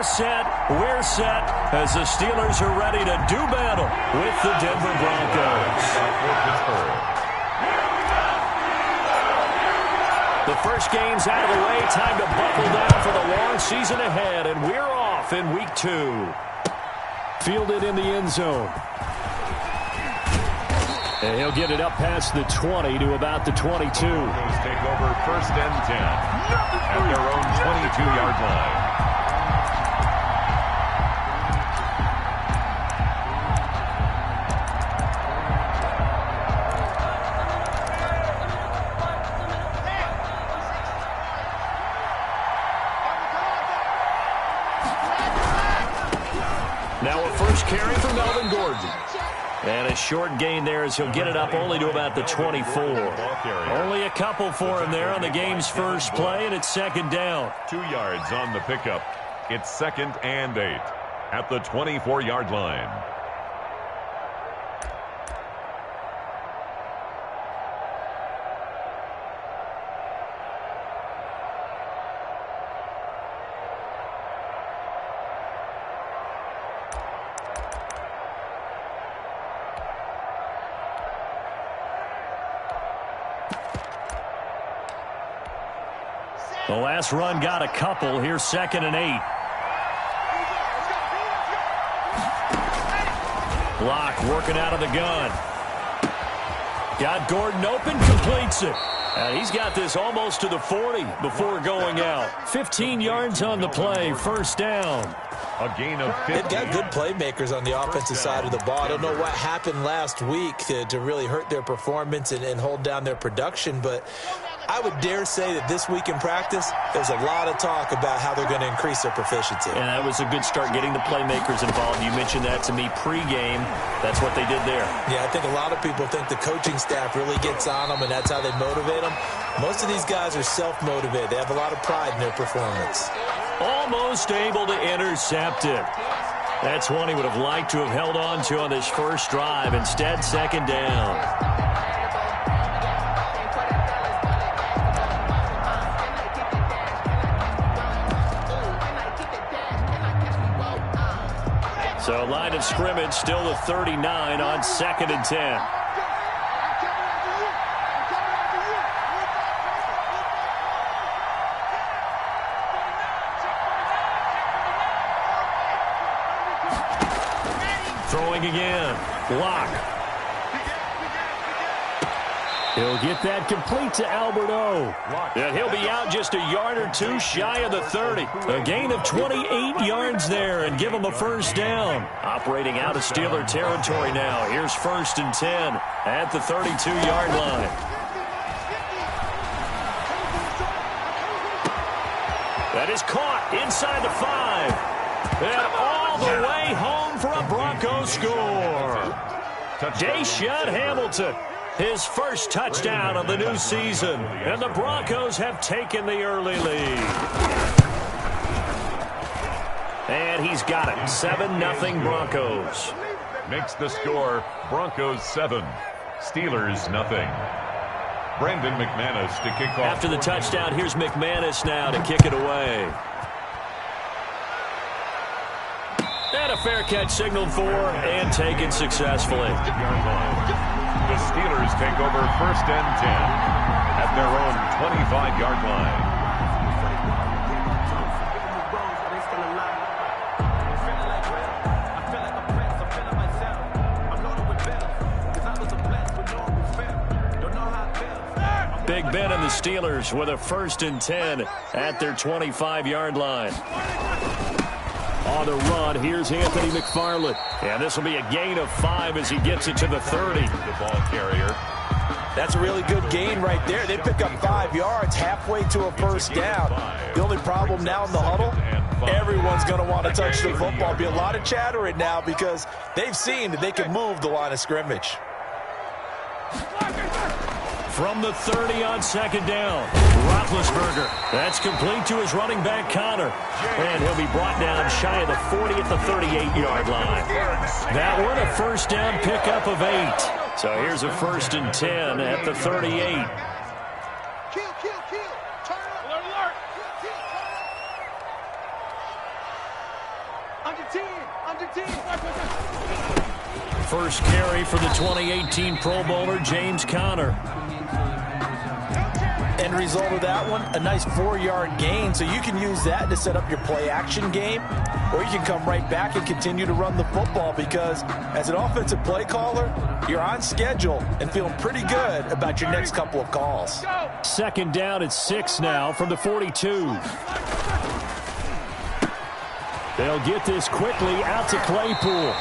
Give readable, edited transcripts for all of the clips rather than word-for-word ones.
set, we're set, as the Steelers are ready to do battle with the Denver Broncos. The first game's out of the way. Time to buckle down for the long season ahead, and we're off in week 2. Fielded in the end zone. And he'll get it up past the 20 to about the 22. Take over 1st and 10 at their own 22-yard line. Now a first carry for Melvin Gordon. And a short gain there as he'll get it up only to about the 24. Only a couple for him there on the game's first play, and it's 2nd down. 2 yards on the pickup. It's 2nd and 8 at the 24-yard line. The last run got a couple. Here's 2nd and 8. Block working out of the gun. Got Gordon open, completes it. And he's got this almost to the 40 before going out. 15 yards on the play, 1st down. A gain of 50. They've got good playmakers on the offensive side of the ball. I don't know what happened last week to really hurt their performance and hold down their production, but I would dare say that this week in practice, there's a lot of talk about how they're going to increase their proficiency. And that was a good start, getting the playmakers involved. You mentioned that to me pregame. That's what they did there. Yeah, I think a lot of people think the coaching staff really gets on them, and that's how they motivate them. Most of these guys are self-motivated. They have a lot of pride in their performance. Almost able to intercept it. That's one he would have liked to have held on to on this first drive. Instead, 2nd down. So line of scrimmage still the 39 on 2nd and 10. Throwing again. Block. He'll get that complete to Alberto. And he'll be out just a yard or two shy of the 30. A gain of 28 yards there and give him a 1st down. Operating out of Steeler territory now. Here's 1st and 10 at the 32-yard line. That is caught inside the 5. And all the way home for a Broncos score. Deshaun Hamilton. His first touchdown of the new season. And the Broncos have taken the early lead. And he's got it. 7-0 Broncos. Makes the score Broncos 7, Steelers 0. Brandon McManus to kick off. After the touchdown, here's McManus now to kick it away. And a fair catch signaled for and taken successfully. The Steelers take over 1st and 10 at their own 25-yard line. Big Ben and the Steelers with a 1st and 10 at their 25-yard line. On the run, here's Anthony McFarland. And this will be a gain of 5 as he gets it to the 30. The ball carrier. That's a really good gain right there. They pick up 5 yards halfway to a 1st down. The only problem now in the huddle, everyone's going to want to touch the football. There'll be a lot of chattering now because they've seen that they can move the line of scrimmage. From the 30 on 2nd down, Roethlisberger. That's complete to his running back, Connor. And he'll be brought down shy of the 40 at the 38-yard line. That one, a 1st down pickup of 8. So here's a 1st and 10 at the 38. First carry for the 2018 Pro Bowler, James Conner. End result of that one, a nice 4-yard gain, so you can use that to set up your play-action game, or you can come right back and continue to run the football because as an offensive play caller, you're on schedule and feeling pretty good about your next couple of calls. Second down at 6 now from the 42. They'll get this quickly out to Claypool.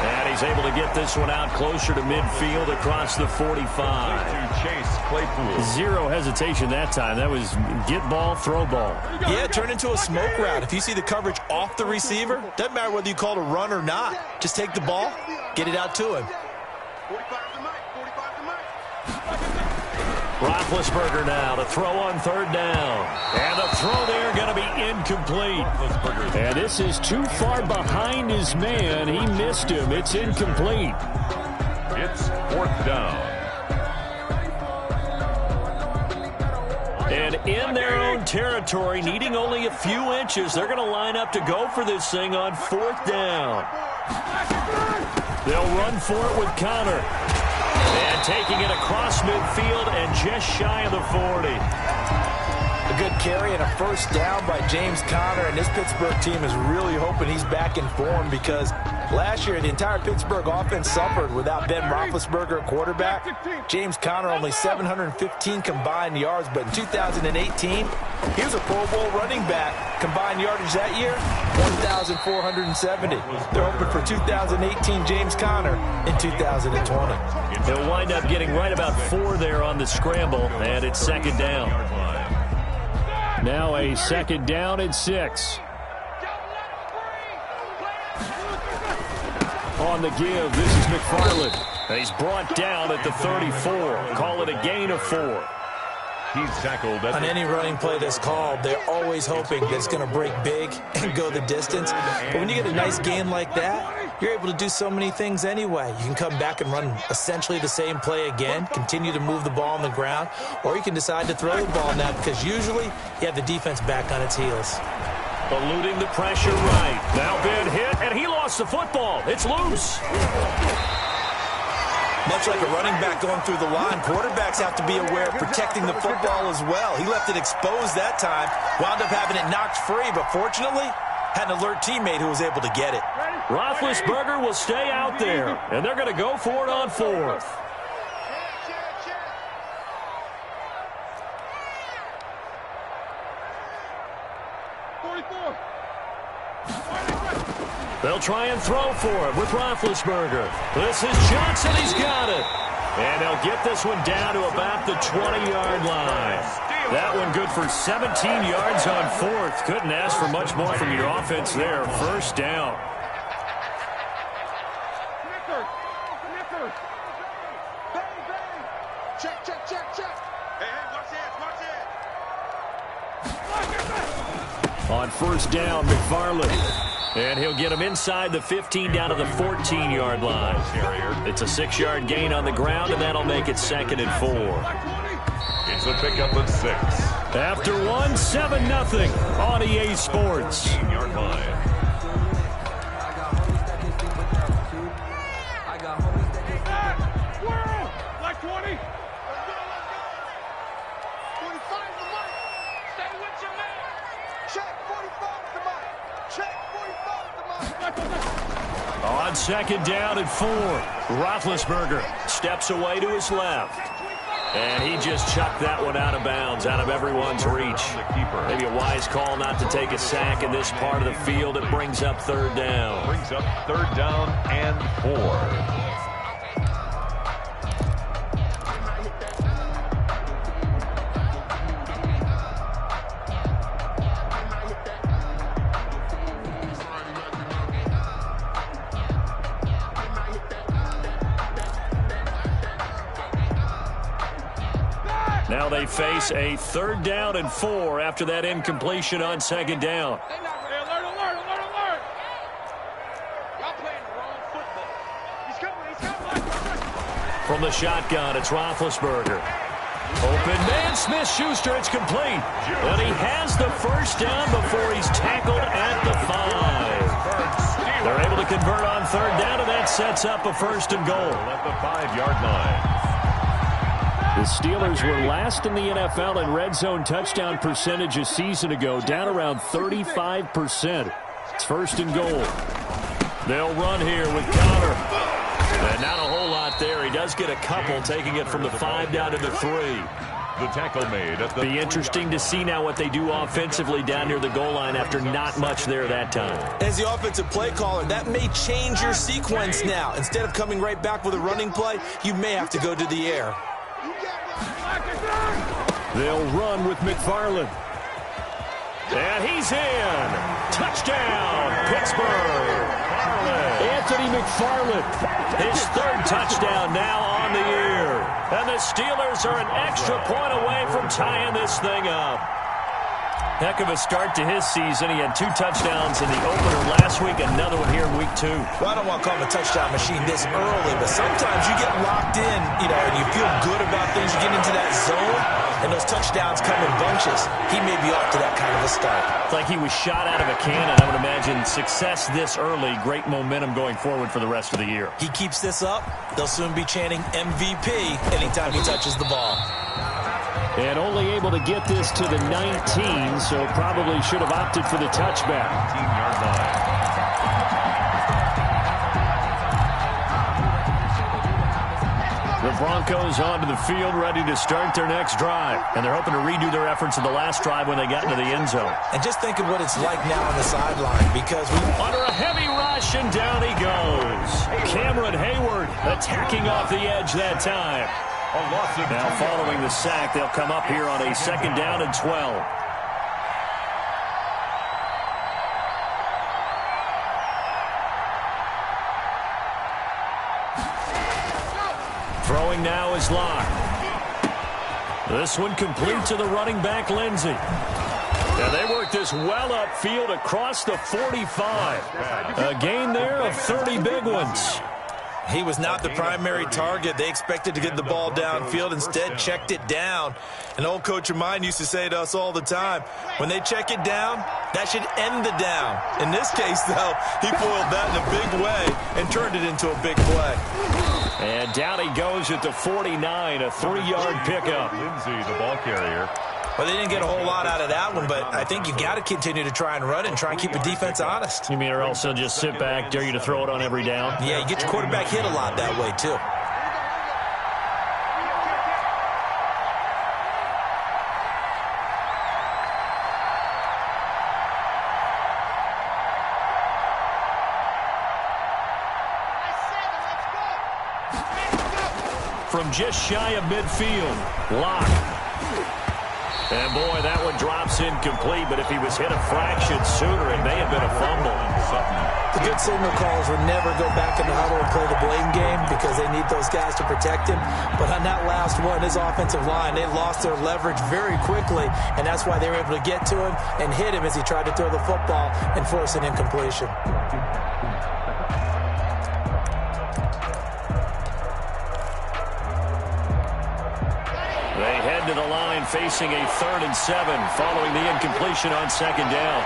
And he's able to get this one out closer to midfield across the 45. Chase Claypool. Zero hesitation that time. That was get ball, throw ball. Yeah, turn into a smoke route. If you see the coverage off the receiver, doesn't matter whether you call it a run or not. Just take the ball, get it out to him. Roethlisberger now to throw on third down. And the throw there going to be incomplete. And this is too far behind his man. He missed him. It's incomplete. It's fourth down. And in their own territory, needing only a few inches, they're going to line up to go for this thing on fourth down. They'll run for it with Conner. And taking it across midfield and just shy of the 40. A good carry and a first down by James Conner, and this Pittsburgh team is really hoping he's back in form because last year the entire Pittsburgh offense suffered without Ben Roethlisberger at quarterback. James Conner only 715 combined yards, but in 2018 he was a Pro Bowl running back. Combined yardage that year, 1,470. They're hoping for 2018 James Conner in 2020. He'll wind up getting right about 4 there on the scramble, and it's second down. Now a second down and 6. On the give, this is McFarland. He's brought down at the 34. Call it a gain of 4. He's tackled at on any running play that's called, they're always hoping that it's going to break big and go the distance. But when you get a nice gain like that, you're able to do so many things anyway. You can come back and run essentially the same play again, continue to move the ball on the ground, or you can decide to throw the ball now because usually you have the defense back on its heels. Eluding the pressure right. Now been hit, and he lost the football. It's loose. Much like a running back going through the line, quarterbacks have to be aware of protecting the football as well. He left it exposed that time, wound up having it knocked free, but fortunately had an alert teammate who was able to get it. Roethlisberger will stay out there, and they're going to go for it on fourth. They'll try and throw for it with Roethlisberger. This is Johnson. He's got it. And they'll get this one down to about the 20-yard line. That one good for 17 yards on fourth. Couldn't ask for much more from your offense there. First down. On first down, McFarland. And he'll get him inside the 15 down to the 14-yard line. It's a 6-yard gain on the ground, and that'll make it second and 4. It's a pickup of 6. After one, 7-0 on EA Sports. 15-yard line. On second down and 4, Roethlisberger steps away to his left. And he just chucked that one out of bounds, out of everyone's reach. Maybe a wise call not to take a sack in this part of the field. It brings up third down. Brings up third down and 4. Now they face a third down and 4 after that incompletion on second down. Hey, alert. Y'all playing the wrong football. He's coming. From the shotgun, it's Roethlisberger. Open man, Smith-Schuster, it's complete. And he has the first down before he's tackled at the 5. to convert on third down, and that sets up a 1st and goal. At the 5-yard line. The Steelers were last in the NFL in red zone touchdown percentage a season ago, down around 35%. It's 1st and goal. They'll run here with Connor. And not a whole lot there. He does get a couple, taking it from the 5 down to the 3. The tackle made at the Be interesting to see now what they do offensively down near the goal line after not much there that time. As the offensive play caller, that may change your sequence now. Instead of coming right back with a running play, you may have to go to the air. They'll run with McFarland. And he's in. Touchdown, Pittsburgh. Anthony McFarland, his 3rd touchdown now on the year. And the Steelers are an extra point away from tying this thing up. Heck of a start to his season. He had 2 touchdowns in the opener last week, another one here in week 2. Well, I don't want to call him a touchdown machine this early, but sometimes you get locked in, and you feel good about things. You get into that zone, and those touchdowns come in bunches. He may be off to that kind of a start. It's like he was shot out of a cannon. I would imagine success this early, great momentum going forward for the rest of the year. He keeps this up, they'll soon be chanting MVP anytime he touches the ball. And only able to get this to the 19, so probably should have opted for the touchback. 19-yard line. The Broncos onto the field, ready to start their next drive. And they're hoping to redo their efforts of the last drive when they got into the end zone. And just think of what it's like now on the sideline, because under a heavy rush, and down he goes. Cameron Hayward attacking off the edge that time. Now following the sack, they'll come up here on a 2nd down and 12. Throwing now is Locke. This one complete to the running back, Lindsey. Yeah, they work this well upfield across the 45. A gain there of 30 big ones. He was not the primary target. They expected to get the ball downfield, instead checked it down. An old coach of mine used to say to us all the time, when they check it down, that should end the down. In this case, though, he foiled that in a big way and turned it into a big play. And down he goes at the 49, a 3-yard pickup. Lindsey, the ball carrier. Well, they didn't get a whole lot out of that one, but I think you got to continue to try and run it and try and keep the defense honest. You mean or else they'll just sit back, dare you to throw it on every down? Yeah, you get your quarterback hit a lot that way, too. From just shy of midfield, Locke. And, boy, that one drops incomplete, but if he was hit a fraction sooner, it may have been a fumble. The good signal callers would never go back in the huddle and play the blame game because they need those guys to protect him. But on that last one, his offensive line, they lost their leverage very quickly, and that's why they were able to get to him and hit him as he tried to throw the football and force an incompletion. They head to the line facing a 3rd and 7 following the incompletion on 2nd down.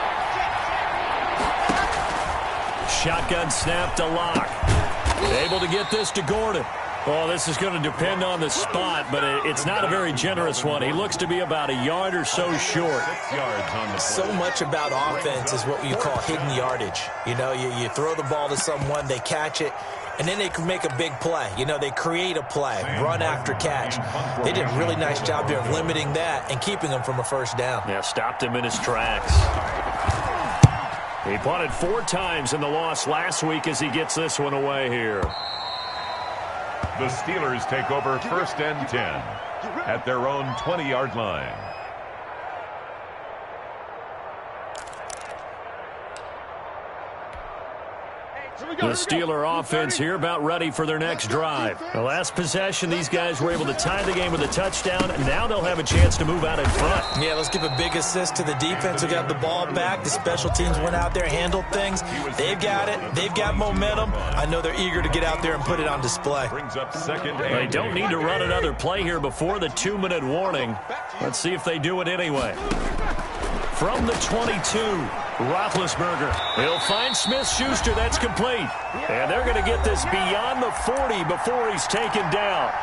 Shotgun snap to Locke. Able to get this to Gordon. Well, this is going to depend on the spot, but it's not a very generous one. He looks to be about a yard or so short. 6 yards on the So much about offense is what you call hidden yardage. You know, you throw the ball to someone, they catch it, and then they can make a big play. You know, they create a play, run after catch. They did a really nice job there of limiting that and keeping him from a 1st down. Yeah, stopped him in his tracks. He punted 4 times in the loss last week as he gets this one away here. The Steelers take over 1st and 10 at their own 20-yard line. The Steeler offense here about ready for their next drive. The last possession, these guys were able to tie the game with a touchdown, and now they'll have a chance to move out in front. Yeah, let's give a big assist to the defense who got the ball back. The special teams went out there, handled things. They've got it. They've got momentum. I know they're eager to get out there and put it on display. Brings up 2nd. They don't need to run another play here before the 2-minute warning. Let's see if they do it anyway. From the 22, Roethlisberger. He'll find Smith-Schuster. That's complete. And they're going to get this beyond the 40 before he's taken down.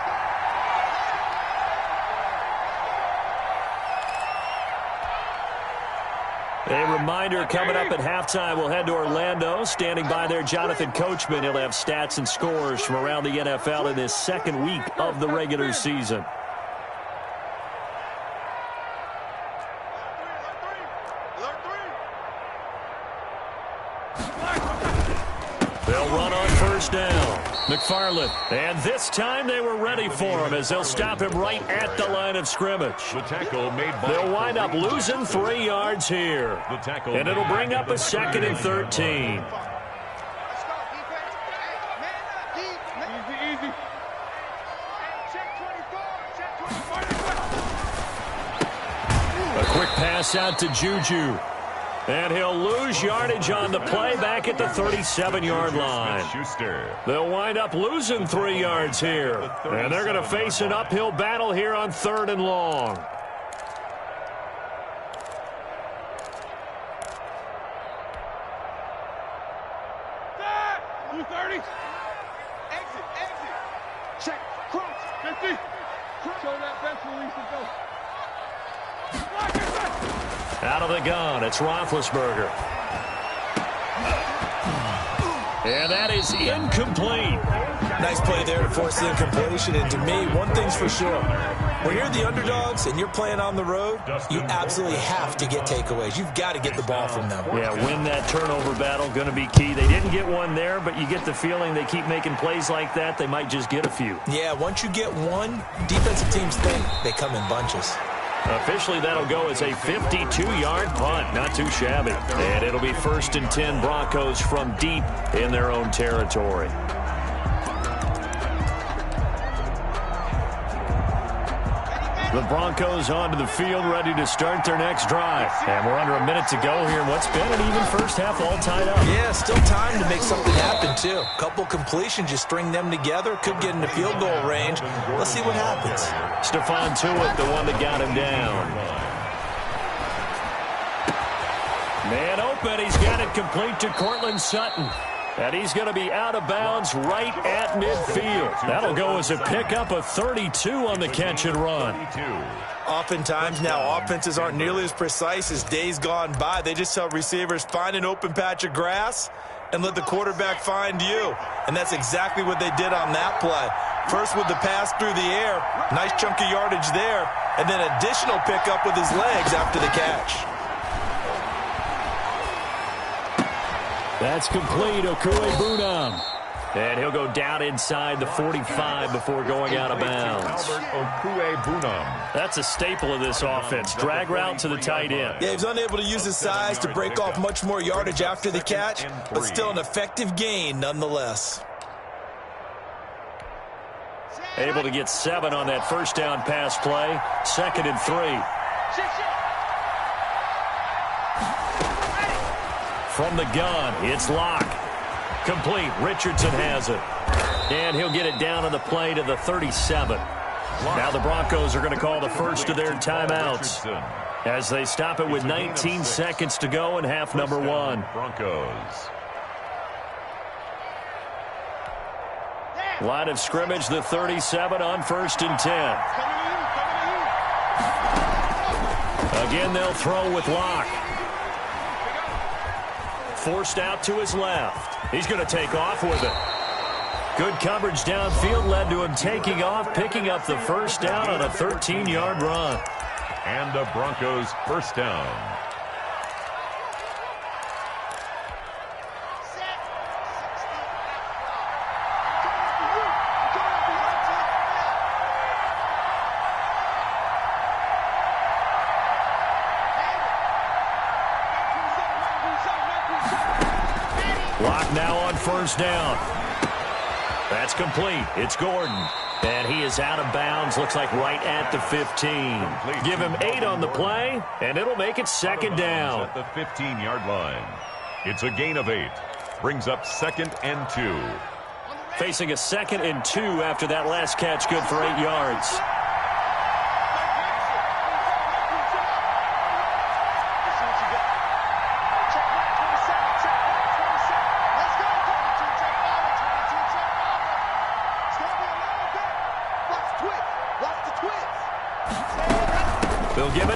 A reminder, coming up at halftime, we'll head to Orlando. Standing by there, Jonathan Coachman. He'll have stats and scores from around the NFL in this second week of the regular season. They'll run on first down. McFarland. And this time they were ready for him as they'll stop him right at the line of scrimmage. The tackle made by They'll wind up losing 3 yards here. The tackle And it'll bring up a 2nd and 13. A quick pass out to Juju. And he'll lose yardage on the play back at the 37-yard line. They'll wind up losing 3 yards here. And they're going to face an uphill battle here on 3rd and long. Check, cross, 50. Show that best release and go. Out of the gun, it's Roethlisberger. And that is incomplete. Nice play there to force the incompletion. And to me, one thing's for sure. When you're the underdogs and you're playing on the road, you absolutely have to get takeaways. You've got to get the ball from them. Yeah, win that turnover battle, going to be key. They didn't get one there, but you get the feeling they keep making plays like that, they might just get a few. Yeah, once you get one, defensive teams think they come in bunches. Officially, that'll go as a 52-yard punt. Not too shabby. And it'll be 1st and 10 Broncos from deep in their own territory. The Broncos onto the field, ready to start their next drive. And we're under a minute to go here in what's been an even first half, all tied up. Yeah, still time to make something happen, too. A couple completions, just string them together. Could get into field goal range. Let's see what happens. Stephon Tuitt, the one that got him down. Man open, he's got it complete to Cortland Sutton. And he's going to be out of bounds right at midfield. That'll go as a pickup of 32 on the catch and run. Oftentimes now, offenses aren't nearly as precise as days gone by. They just tell receivers, find an open patch of grass and let the quarterback find you. And that's exactly what they did on that play. First with the pass through the air, nice chunky yardage there, and then additional pickup with his legs after the catch. That's complete, Okuegbunam. And he'll go down inside the 45 before going out of bounds. That's a staple of this offense. Drag route to the tight end. Yeah, he's unable to use his size to break off much more yardage after the catch, but still an effective gain nonetheless. Able to get 7 on that first down pass play. 2nd and 3. From the gun, it's Locke. Complete. Richardson has it. And he'll get it down on the play to the 37. Now the Broncos are going to call the first of their timeouts as they stop it with 19 seconds to go in half number 1. Broncos. Line of scrimmage, the 37 on 1st and 10. Again, they'll throw with Locke. Forced out to his left. He's going to take off with it. Good coverage downfield led to him taking off, picking up the first down on a 13-yard run. And the Broncos first down. Lock now on first down. That's complete. It's Gordon. And he is out of bounds. Looks like right at the 15. Give him 8 on the play, and it'll make it 2nd down. At the 15-yard line. It's a gain of 8. Brings up 2nd and 2. Facing a 2nd and 2 after that last catch, good for 8 yards.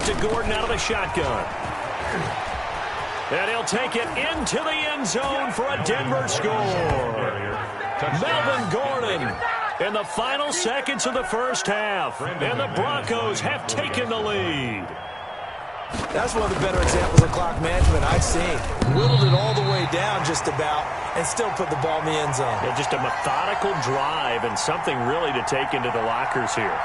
it to Gordon out of the shotgun. And he'll take it into the end zone for a Denver score. Melvin Gordon in the final seconds of the first half. And the Broncos have taken the lead. That's one of the better examples of clock management I've seen. Whittled it all the way down just about and still put the ball in the end zone. Yeah, just a methodical drive and something really to take into the lockers here.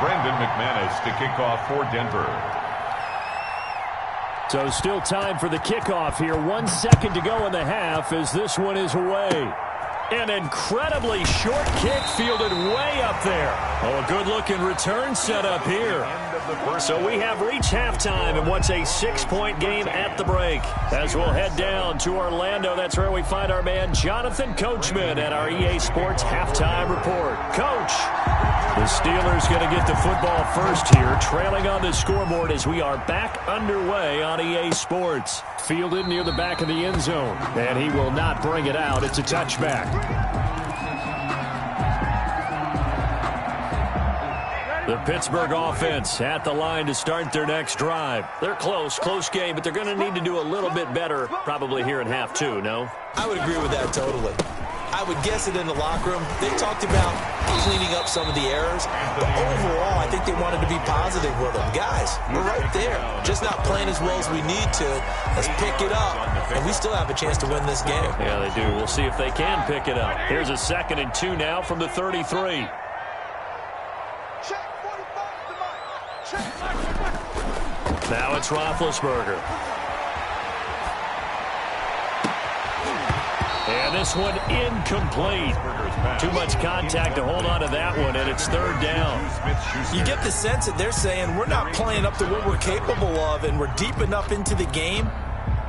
Brandon McManus to kick off for Denver. So still time for the kickoff here. 1 second to go in the half as this one is away. An incredibly short kick fielded way up there. Oh, a good-looking return set up here. So we have reached halftime in what's a 6-point game at the break. As we'll head down to Orlando, that's where we find our man Jonathan Coachman at our EA Sports Halftime Report. Coach, the Steelers going to get the football first here, trailing on the scoreboard as we are back underway on EA Sports. Fielded near the back of the end zone, and he will not bring it out. It's a touchback. The Pittsburgh offense at the line to start their next drive. They're close game, but they're going to need to do a little bit better probably here in half two, no? I would agree with that totally. I would guess it in the locker room. They talked about cleaning up some of the errors, but overall, I think they wanted to be positive with them. Guys, we're right there. Just not playing as well as we need to. Let's pick it up, and we still have a chance to win this game. Yeah, they do. We'll see if they can pick it up. Here's a 2nd and 2 now from the 33. Now it's Roethlisberger. And this one incomplete. Too much contact to hold on to that one, and it's 3rd down. You get the sense that they're saying we're not playing up to what we're capable of, and we're deep enough into the game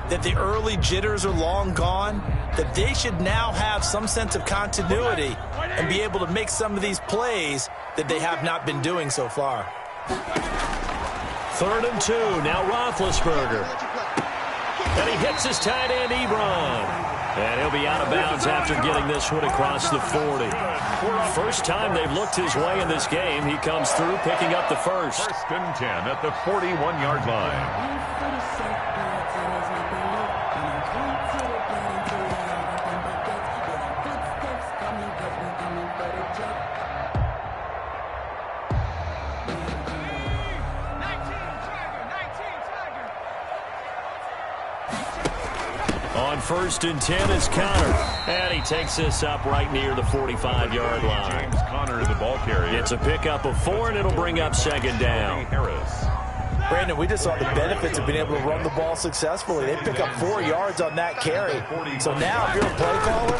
that the early jitters are long gone, that they should now have some sense of continuity and be able to make some of these plays that they have not been doing so far. 3rd and 2, now Roethlisberger. And he hits his tight end, Ebron. And he'll be out of bounds after getting this one across the 40. First time they've looked his way in this game. He comes through picking up the first. 1st and 10 at the 41-yard line. On 1st and 10 is Connor. And he takes this up right near the 45-yard line. James Conner, the ball carrier. It's a pickup of 4, and it'll bring up 2nd down. Harris. Brandon, we just saw the benefits of being able to run the ball successfully. They pick up 4 yards on that carry. So now if you're a play caller,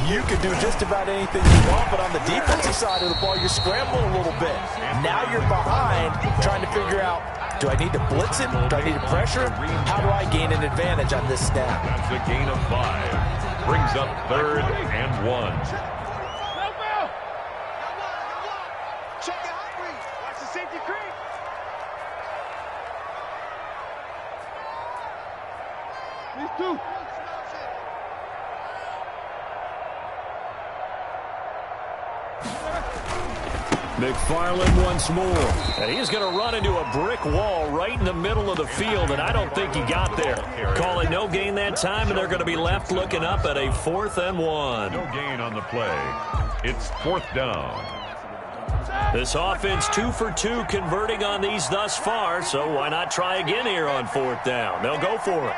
you can do just about anything you want, but on the defensive side of the ball, you're scrambling a little bit. Now you're behind trying to figure out, do I need to blitz it? Do I need to pressure it? How do I gain an advantage on this snap? That's a gain of 5. Brings up 3rd and 1. Check it out, watch the safety creep. These two. McFarland once more. And he's going to run into a brick wall right in the middle of the field, and I don't think he got there. Call it no gain that time, and they're going to be left looking up at a 4th and 1. No gain on the play. It's 4th down. This offense 2 for 2 converting on these thus far, so why not try again here on 4th down? They'll go for it.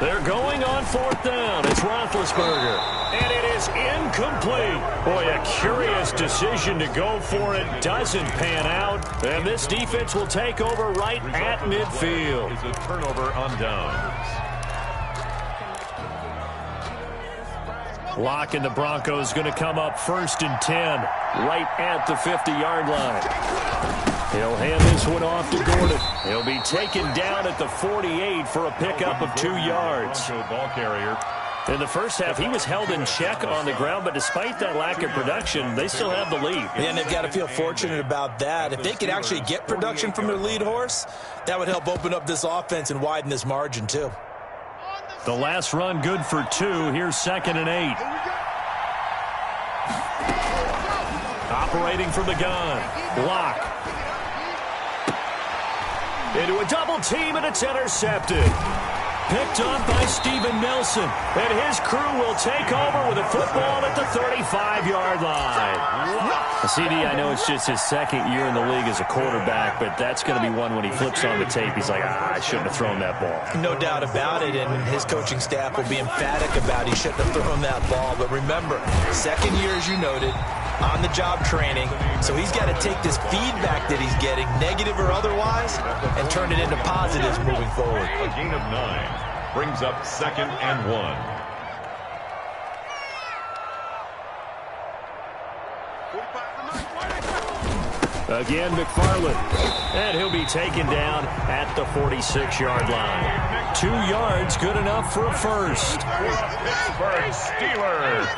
They're going on 4th down. It's Roethlisberger. And it is incomplete. Boy, a curious decision to go for it. Doesn't pan out. And this defense will take over right at midfield. It's a turnover on downs. Lock and the Broncos going to come up 1st and 10. Right at the 50-yard line. He'll hand this one off to Gordon. He'll be taken down at the 48 for a pickup of 2 yards. Bronco ball carrier. In the first half, he was held in check on the ground, but despite that lack of production, they still have the lead. And they've got to feel fortunate about that. If they could actually get production from their lead horse, that would help open up this offense and widen this margin, too. The last run good for 2. Here's 2nd and 8. Operating from the gun. Block. Into a double team, and it's intercepted. Picked up by Steven Nelson. And his crew will take over with a football at the 35-yard line. CD, I know it's just his second year in the league as a quarterback, but that's going to be one when he flips on the tape. He's like, I shouldn't have thrown that ball. No doubt about it, and his coaching staff will be emphatic about he shouldn't have thrown that ball. But remember, second year, as you noted, on-the-job training. So he's got to take this feedback that he's getting, negative or otherwise, and turn it into positives moving forward. A gain of 9 brings up 2nd and 1. Again, McFarland. And he'll be taken down at the 46-yard line. 2 yards, good enough for a first. Pittsburgh Steelers.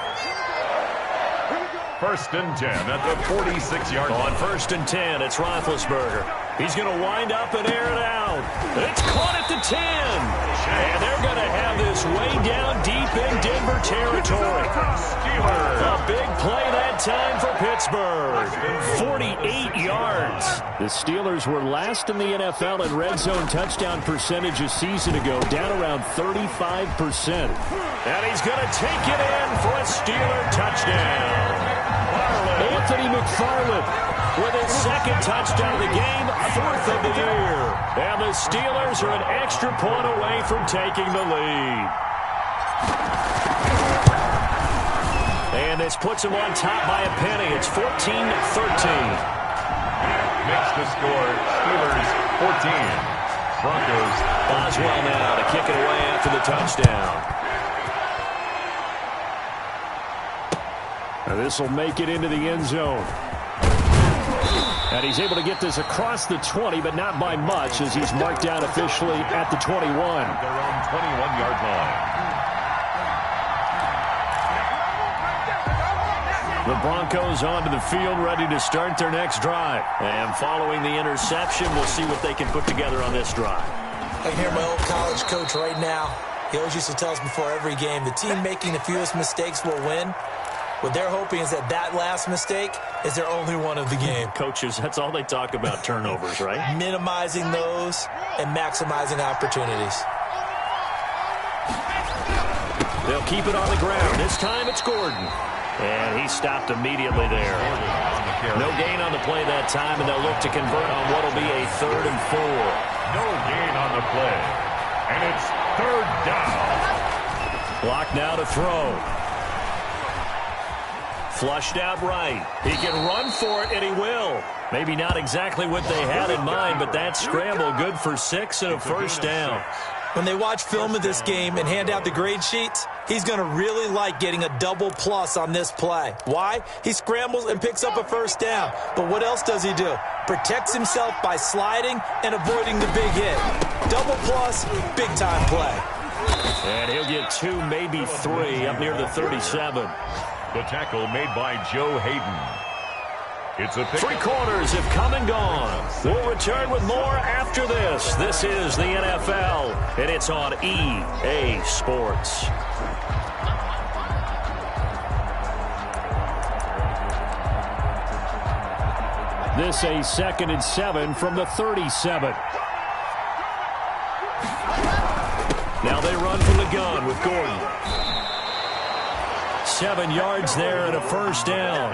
1st and 10 at the 46-yard line. On 1st and 10, it's Roethlisberger. He's going to wind up and air it out. It's caught at the 10. And they're going to have this way down deep in Denver territory. A big play that time for Pittsburgh. 48 yards. The Steelers were last in the NFL in red zone touchdown percentage a season ago, down around 35%. And he's going to take it in for a Steeler touchdown. Anthony McFarland with his 2nd touchdown of the game, 4th of the year. And the Steelers are an extra point away from taking the lead. And this puts them on top by a penny. It's 14-13. Makes the score Steelers 14. Broncos. Boswell now to kick it away after the touchdown. This will make it into the end zone. And he's able to get this across the 20, but not by much, as he's marked down officially at the 21. Their own 21-yard line. The Broncos onto the field, ready to start their next drive. And following the interception, we'll see what they can put together on this drive. I can hear my old college coach right now. He always used to tell us before every game, the team making the fewest mistakes will win. What they're hoping is that last mistake is their only one of the game. Coaches, that's all they talk about, turnovers, right? Minimizing those and maximizing opportunities. They'll keep it on the ground. This time it's Gordon. And he stopped immediately there. No gain on the play that time, and they'll look to convert on what will be a 3rd and 4. No gain on the play. And it's 3rd down. Clock now to throw. Flushed out right. He can run for it, and he will. Maybe not exactly what they had in mind, but that scramble good for 6 and a first down. When they watch film of this game and hand out the grade sheets, he's going to really like getting a double plus on this play. Why? He scrambles and picks up a first down. But what else does he do? Protects himself by sliding and avoiding the big hit. Double plus, big-time play. And he'll get 2, maybe 3, up near the 37. The tackle made by Joe Hayden. It's a pick. 3 quarters have come and gone. We'll return with more after this. This is the NFL, and it's on EA Sports. This a 2nd and 7 from the 37. Now they run from the gun with Gordon. 7 yards there and a first down.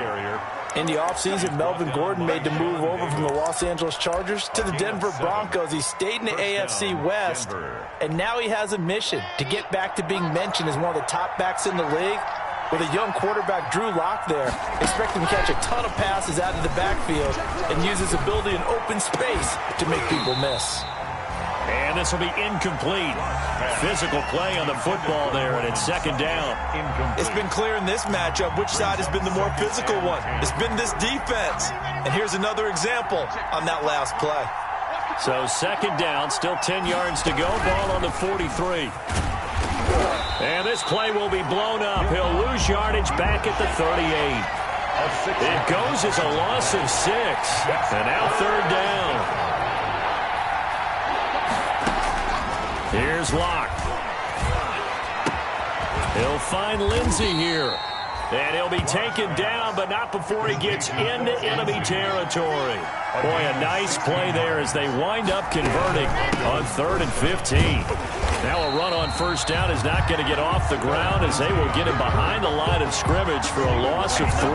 In the offseason, Melvin Gordon made the move over from the Los Angeles Chargers to the Denver Broncos. He stayed in the AFC West, and now he has a mission to get back to being mentioned as one of the top backs in the league. With a young quarterback, Drew Lock, there, expect him to catch a ton of passes out of the backfield and use his ability in open space to make people miss. And this will be incomplete. Physical play on the football there, and it's 2nd down. It's been clear in this matchup which side has been the more physical one. It's been this defense. And here's another example on that last play. So 2nd down, still 10 yards to go. Ball on the 43. And this play will be blown up. He'll lose yardage back at the 38. It goes as a loss of 6. And now third down. Here's Locke. He'll find Lindsey here. And he'll be taken down, but not before he gets into enemy territory. Boy, a nice play there as they wind up converting on 3rd and 15. Now a run on first down is not going to get off the ground as they will get him behind the line of scrimmage for a loss of 3.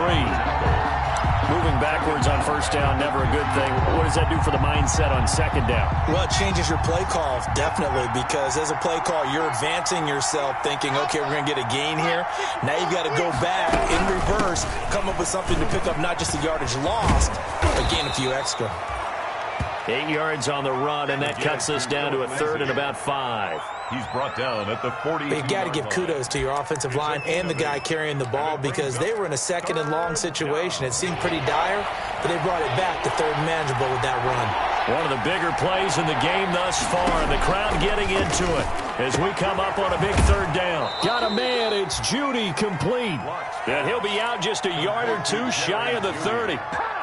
Moving backwards on first down, never a good thing. What does that do for the mindset on second down? Well, it changes your play call, definitely, because as a play call, you're advancing yourself thinking, okay, we're going to get a gain here. Now you've got to go back in reverse, come up with something to pick up not just the yardage lost, but gain a few extra. 8 yards on the run, and that cuts us down to a 3rd and about 5. He's brought down at the 40. But you got to give kudos to your offensive line and the guy carrying the ball because they were in a 2nd and long situation. It seemed pretty dire, but they brought it back to 3rd and manageable with that run. One of the bigger plays in the game thus far, and the crowd getting into it as we come up on a big 3rd down. Got a man, it's Judy, complete. And he'll be out just a yard or 2 shy of the 30.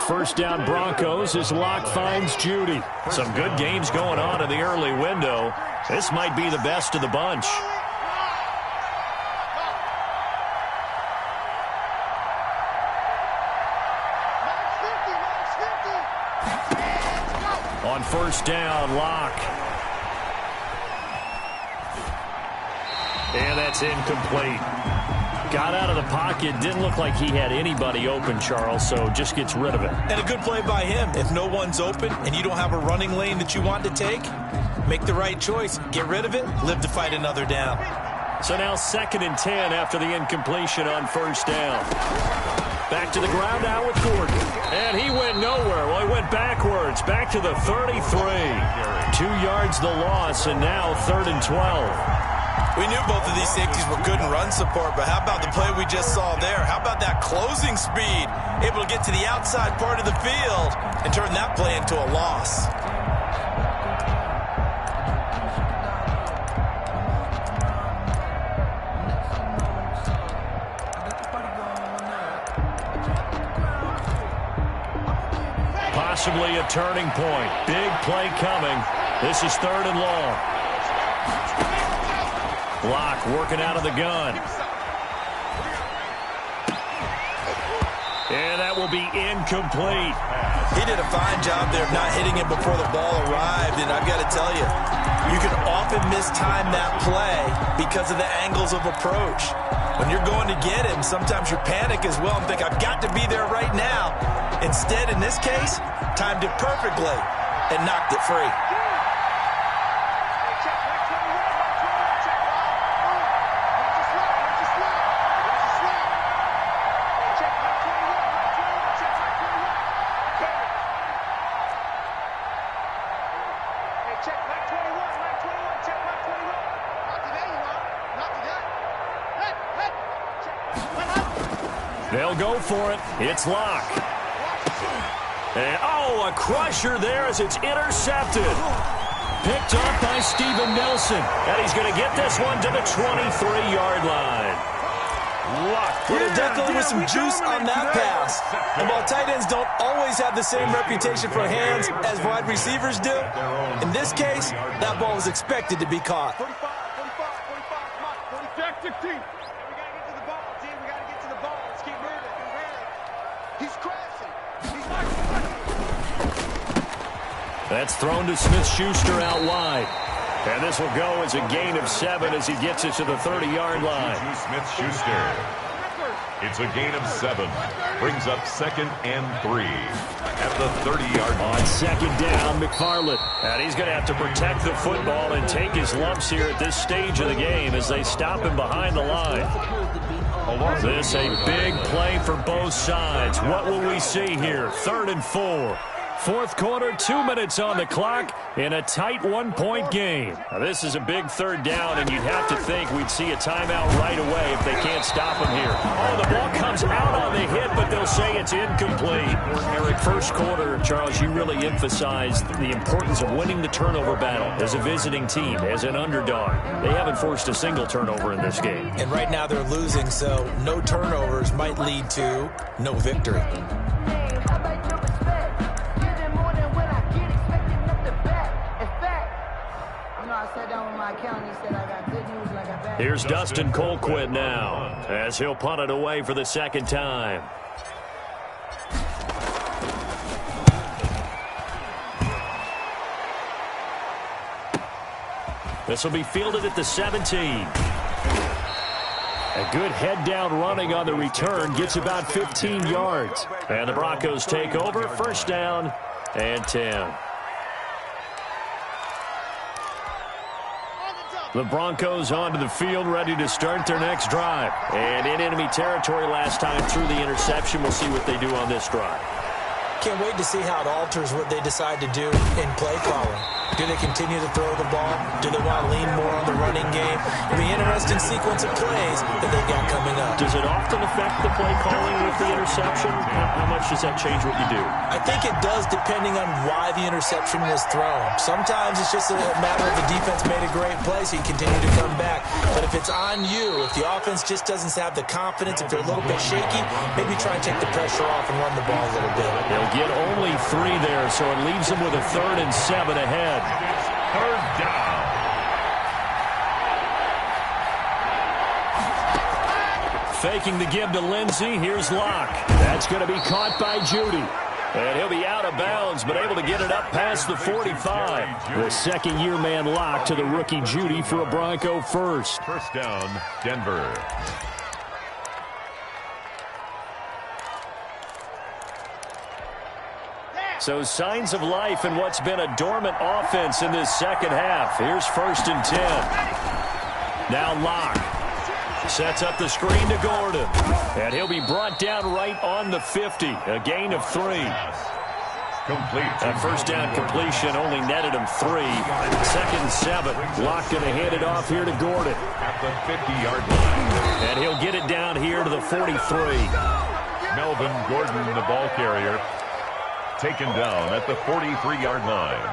First down Broncos as Locke finds Judy. Some good games going on in the early window. This might be the best of the bunch. On first down, Locke. And that's incomplete. Got out of the pocket. Didn't look like he had anybody open, Charles, so just gets rid of it. And a good play by him. If no one's open and you don't have a running lane that you want to take, make the right choice. Get rid of it. Live to fight another down. So now 2nd and 10 after the incompletion on first down. Back to the ground now with Gordon. And he went nowhere. Well, he went backwards. Back to the 33. 2 yards the loss, and now 3rd and 12. We knew both of these safeties were good in run support, but how about the play we just saw there? How about that closing speed? Able to get to the outside part of the field and turn that play into a loss. Possibly a turning point. Big play coming. This is 3rd and long. Locke working out of the gun. And that will be incomplete. He did a fine job there of not hitting it before the ball arrived, and I've got to tell you, you can often mistime that play because of the angles of approach. When you're going to get him, sometimes you panic as well and think, I've got to be there right now. Instead, in this case, timed it perfectly and knocked it free. They'll go for it. It's Locke. And, oh, a crusher there as it's intercepted. Picked up by Steven Nelson. And he's going to get this one to the 23-yard line. Well, there definitely was some juice on that pass. And while tight ends don't always have the same reputation for hands as wide receivers do, in this case, that ball was expected to be caught. 45, 45, 15. We got to get to the ball, team. We got to get to the ball. Let's keep moving. He's crashing. He's not. That's thrown to Smith-Schuster out wide. And this will go as a gain of 7 as he gets it to the 30-yard line. Smith-Schuster. It's a gain of 7. Brings up 2nd and 3 at the 30-yard line. On 2nd down, McFarland. And he's going to have to protect the football and take his lumps here at this stage of the game as they stop him behind the line. This a big play for both sides. What will we see here? 3rd and 4. Fourth quarter, 2 minutes on the clock in a tight 1-point game. Now, this is a big 3rd down, and you'd have to think we'd see a timeout right away if they can't stop him here. Oh, the ball comes out on the hit, but they'll say it's incomplete. First quarter, Charles, you really emphasized the importance of winning the turnover battle as a visiting team, as an underdog. They haven't forced a single turnover in this game. And right now they're losing, so no turnovers might lead to no victory. Here's Dustin Colquitt now, as he'll punt it away for the second time. This will be fielded at the 17. A good head-down running on the return, gets about 15 yards. And the Broncos take over, first down and 10. The Broncos onto the field, ready to start their next drive. And in enemy territory last time through the interception. We'll see what they do on this drive. Can't wait to see how it alters what they decide to do in play calling. Do they continue to throw the ball? Do they want to lean more on the running game? It'll be an interesting sequence of plays that they've got coming up. Does it often affect the play calling with the interception? How much does that change what you do? I think it does, depending on why the interception was thrown. Sometimes it's just a matter of the defense made a great play, so you continue to come back. But if it's on you, if the offense just doesn't have the confidence, if they're a little bit shaky, maybe try and take the pressure off and run the ball a little bit. They'll get only 3 there, so it leaves them with a 3rd and 7 ahead. Third down. Faking the give to Lindsey. Here's Locke. That's going to be caught by Judy. And he'll be out of bounds, but able to get it up past the 45. The second-year man Locke to the rookie Judy for a Bronco first. First down, Denver. So signs of life in what's been a dormant offense in this second half. Here's 1st and 10. Now Locke sets up the screen to Gordon. And he'll be brought down right on the 50. A gain of 3. Complete. That first down completion only netted him 3. 2nd and 7. Locke going to hand it off here to Gordon. At the 50-yard line. And he'll get it down here to the 43. Melvin Gordon, the ball carrier, taken down at the 43-yard line.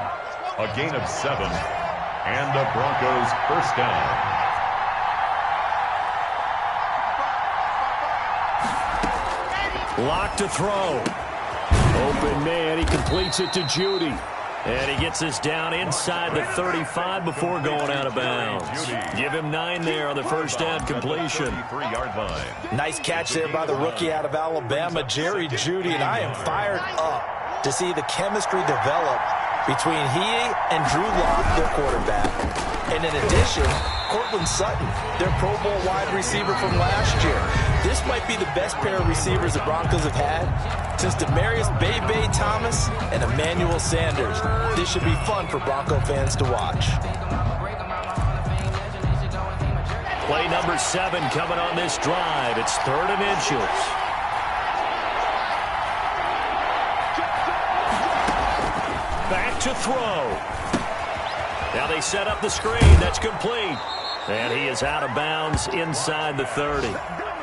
A gain of 7. And the Broncos first down. Locke to throw. Open man. He completes it to Judy. And he gets this down inside the 35 before going out of bounds. Give him 9 there on the first down completion. 33-yard line. Nice catch there by the rookie out of Alabama, Jerry Judy. And I am fired up to see the chemistry develop between he and Drew Lock, their quarterback. And in addition, Cortland Sutton, their Pro Bowl wide receiver from last year. This might be the best pair of receivers the Broncos have had since Demaryius Bebe Thomas and Emmanuel Sanders. This should be fun for Bronco fans to watch. Play number 7 coming on this drive. It's 3rd and inches. Back to throw. Now they set up the screen. That's complete. And he is out of bounds inside the 30.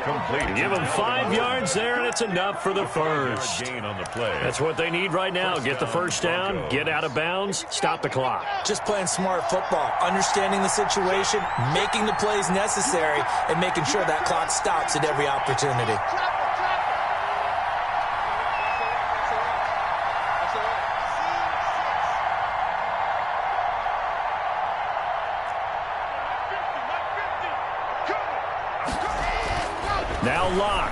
Complete. Give him 5 yards there, and it's enough for the first. Gain on the play. That's what they need right now. Get the first down, get out of bounds, stop the clock. Just playing smart football, understanding the situation, making the plays necessary, and making sure that clock stops at every opportunity. Now Locke.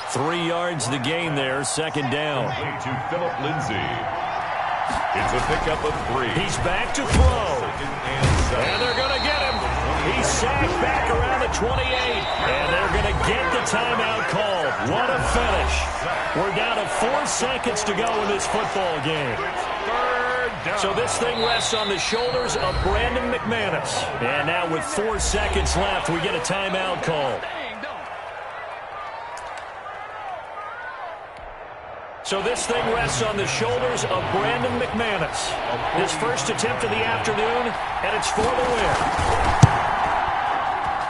3 yards the gain there, second down. To Philip Lindsay. It's a pickup of 3. He's back to throw. And they're going to get him. He's sacked back around the 28. And they're going to get the timeout called. What a finish. We're down to 4 seconds to go in this football game. So this thing rests on the shoulders of Brandon McManus. And now with 4 seconds left, we get a timeout call. So this thing rests on the shoulders of Brandon McManus. His first attempt of the afternoon, and it's for the win.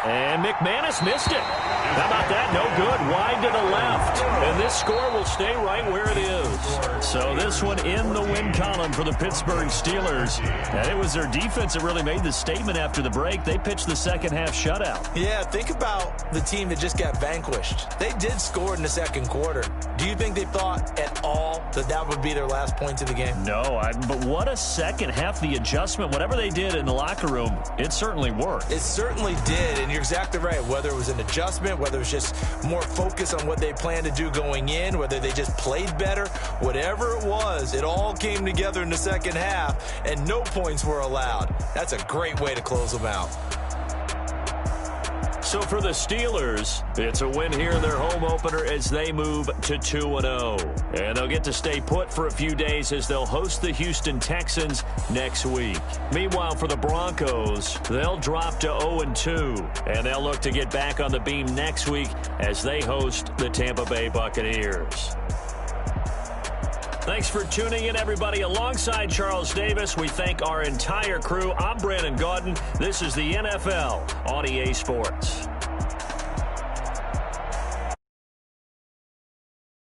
And McManus missed it. How about that? No good. Wide to the left. And this score will stay right where it is. So this one in the win column for the Pittsburgh Steelers. And it was their defense that really made the statement after the break. They pitched the second half shutout. Yeah, think about the team that just got vanquished. They did score in the second quarter. Do you think they thought at all that that would be their last points of the game? No, but what a second half. The adjustment, whatever they did in the locker room, it certainly worked. It certainly did, and you're exactly right. Whether it was an adjustment, whether it was just more focus on what they planned to do going in, whether they just played better, whatever it was, it all came together in the second half, and no points were allowed. That's a great way to close them out. So for the Steelers, it's a win here in their home opener as they move to 2-0. And they'll get to stay put for a few days as they'll host the Houston Texans next week. Meanwhile, for the Broncos, they'll drop to 0-2. And they'll look to get back on the beam next week as they host the Tampa Bay Buccaneers. Thanks for tuning in, everybody. Alongside Charles Davis, we thank our entire crew. I'm Brandon Gaudin. This is the NFL on EA Sports.